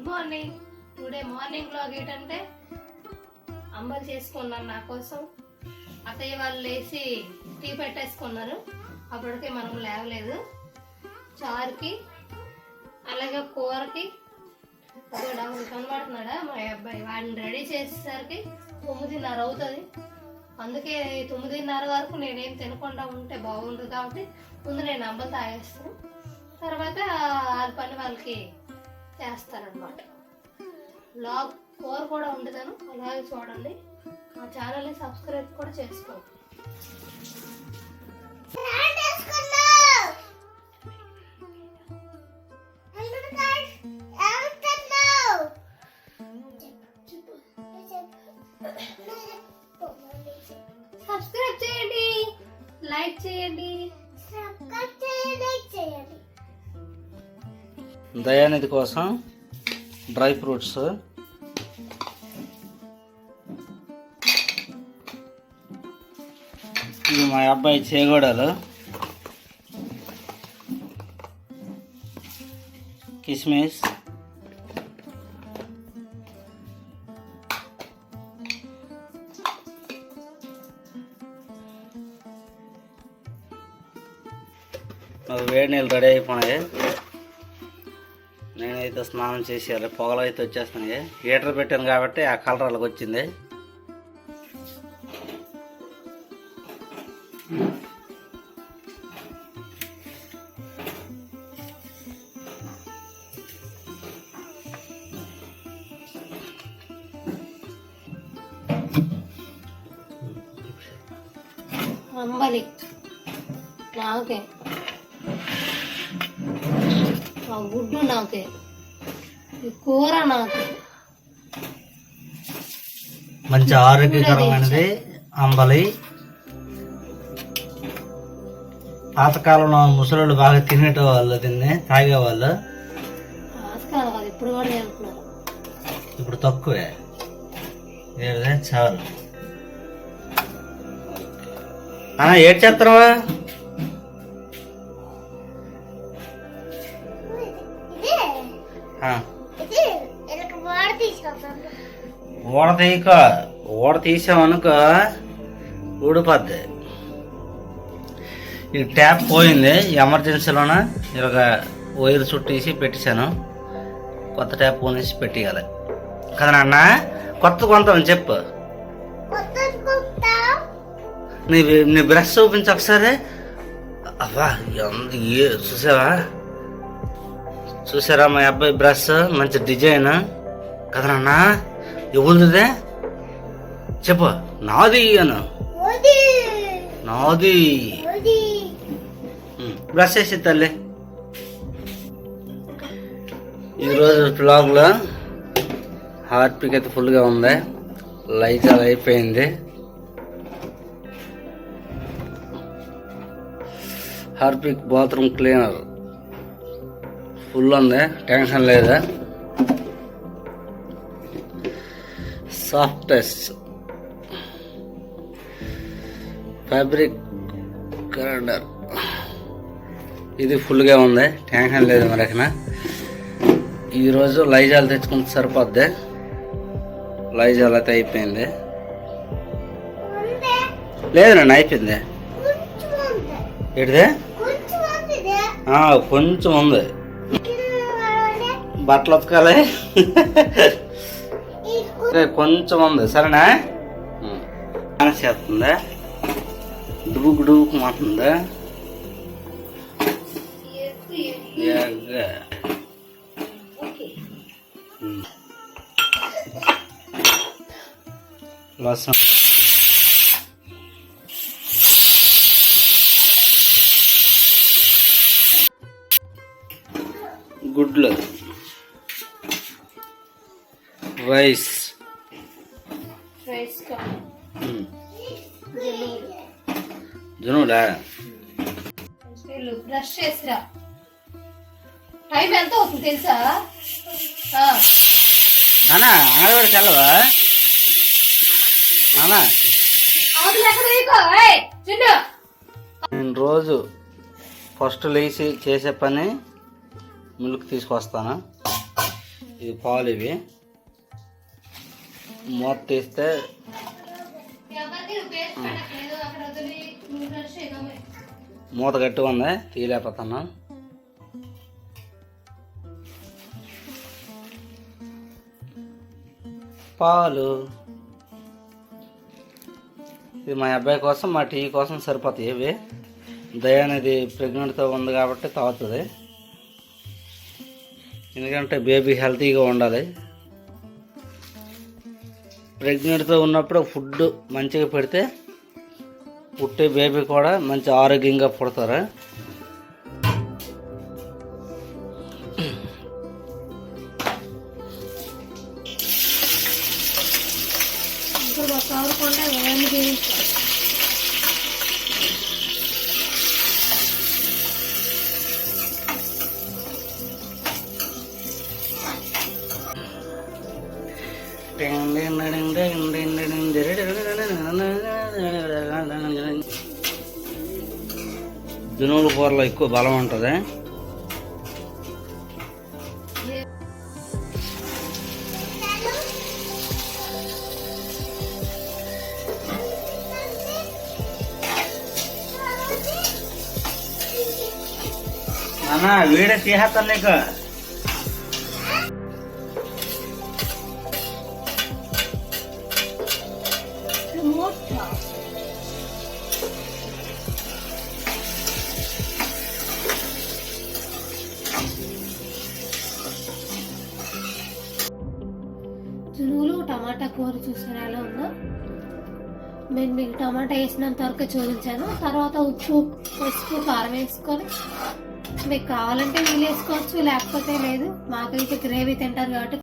Good morning. Today morning vlog ఏంటంటే అంబలు చేసుకున్నాను నా కోసం. అత్తయ్య వాళ్ళు లేచి టీ పెట్టేసుకున్నారు, అప్పటికే మనం లేవలేదు. చారుకి అలాగే కూరకి కనబడుతున్నాడా మా అబ్బాయి, వాడిని రెడీ చేసేసరికి 9:30 అవుతుంది. అందుకే 9:30 వరకు నేనేం తినకుండా ఉంటే బాగుండదు కాబట్టి ముందు నేను అంబలు తాగేస్తాను, తర్వాత వాళ్ళ పని వాళ్ళకి చేస్తారనమాట. బ్లాగ్ కూర కూడా ఉండదాను, అలాగే చూడండి. మా ఛానల్ని సబ్స్క్రైబ్ కూడా చేసుకోండి. సబ్స్క్రైబ్ చేయండి, లైక్ చేయండి. దయానిధి కోసం డ్రై ఫ్రూట్స్, ఇవి మా అబ్బాయి చేగోడలు, కిస్మిస్, వేడి నీళ్ళు రెడీ అయిపోయినాయి. నేనైతే స్నానం చేసేయాలి, పొగలు అయితే వచ్చేస్తున్నాయి. హీటర్ పెట్టాను కాబట్టి ఆ కలర్ అలాగ వచ్చింది. అంబలి నాకే, ఆ గుడ్డు నాకే, ఈ కూర నాకే. మంచి ఆరోగ్యకరమైనది అంబలి. పాతకాలంలో ముసలోళ్ళు బాగా తినేటవాళ్ళు, దీన్ని తాగేవాళ్ళు. పాతకాలం కాదు, ఇప్పుడు కూడా తింటున్నారు. ఇప్పుడు తక్కువే, ఏదే చాలు. ఏడ్ చేస్తావా? ఓడ తీసామనుకో ఊడిపోద్ది. ఈ ట్యాప్ పోయింది ఎమర్జెన్సీలోన, ఇలాగ వైర్ చుట్టేసి పెట్టేశాను. కొత్త ట్యాప్ పోనేసి పెట్టేయాలి కదా నాన్న. కొత్త కొంటామని చెప్పు. నీ బ్రష్ చూపించు ఒకసారి. అబ్బా చూసారా మా అబ్బాయి బ్రష్, మంచి డిజైన్ కదా నాన్న. ఎవరిదే చెప్పు. నాది అను, నాది. బ్రష్ వేసి తల్లి. ఈరోజు బ్లాగ్లో హార్పిక్ అయితే ఫుల్గా ఉంది, లైజాల్ అయిపోయింది. హార్పిక్ బాత్రూమ్ క్లీనర్ ఫుల్ ఉంది, టెన్షన్ లేదా. సాఫ్టెస్ట్ ఫ్యాబ్రిక్ కలర్ ఇది ఫుల్గా ఉంది, టెన్షన్ లేదు. మరకన ఈరోజు లైజాల్ తెచ్చుకుంటే సరిపోద్ది. లైజాల్ అయితే అయిపోయింది. లేదు నన్ను అయిపోయింది. ఏంటిదే? కొంచెం ఉంది, బట్టలు ఉతకాలి. కొంచెం ఉంది, సరేనా? చేస్తుందా? డుబుక్ డుబుక్ మాతుందా? లసన్ గుడ్లు, రైస్, జునుడా. బ్రష్ చేసిరా. టైం ఎంత అవుతుంది తెలుసా? నానా అంగడివాడు చల్లవా నానా? నేను రోజు ఫస్ట్ లేచి చేసే పని మిల్క్ తీసుకొస్తాను. ఇవి పాలు, ఇవి మూత తీస్తే మూత గట్టిగా ఉంది, తీయలేకపోతున్నా. పాలు ఇది మా అబ్బాయి కోసం, మా టీ కోసం సరిపోతాయి. ఇవి దయ అనేది ప్రెగ్నెంట్తో ఉంది కాబట్టి తాగుతుంది, ఎందుకంటే బేబీ హెల్తీగా ఉండాలి. ప్రెగ్నెంట్తో ఉన్నప్పుడు ఫుడ్ మంచిగా పెడితే పుట్టే బేబీ కూడా మంచి ఆరోగ్యంగా పుడతారు. జునువుల కూరలో ఎక్కువ బలం ఉంటుంది. అన్నా వీడే తీసేస్తాను నీకు. జునువులు టమాటా కూర చూసారా ఎలా ఉందో. నేను మీకు టమాటా వేసినంత వరకు చూపించాను. తర్వాత ఉప్పు, పసుపు, కారం వేసుకొని మీకు కావాలంటే నీళ్ళు వేసుకోవచ్చు, లేకపోతే లేదు. మాకైతే గ్రేవీ తింటారు కాబట్టి